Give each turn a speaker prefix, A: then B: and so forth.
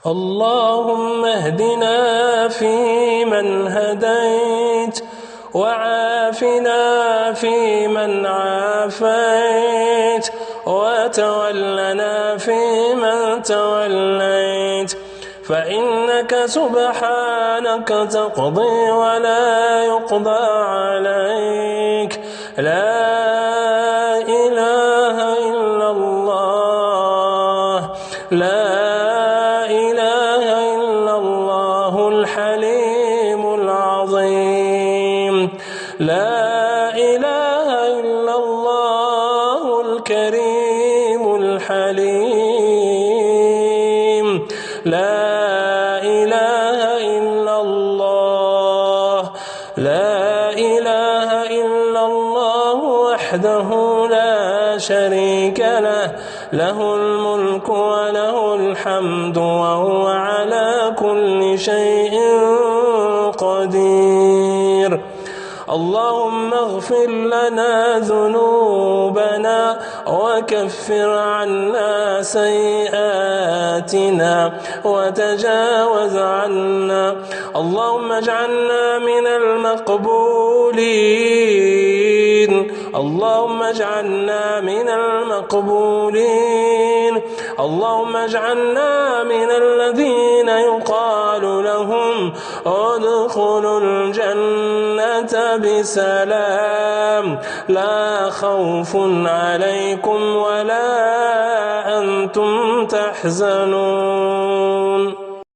A: اللهم اهدنا فيمن هديت، وعافنا فيمن عافيت، وتولنا فيمن توليت، فإنك سبحانك تقضي ولا يقضى عليك، لا إله إلا الله، لا إله إلا الله الحليم العظيم، لا إله إلا الله الكريم الحليم، لا إله إلا الله، لا إله إلا الله وحده لا شريك له، له الملك وله الحمد وهو على كل شيء قدير. اللهم اغفر لنا ذنوبنا وكفر عنا سيئاتنا وتجاوز عنا. اللهم اجعلنا من المقبولين، اللهم اجعلنا من المقبولين، اللهم اجعلنا من الذين يقال لهم ادخلوا الجنة بسلام، لا خوف عليكم ولا أنتم تحزنون.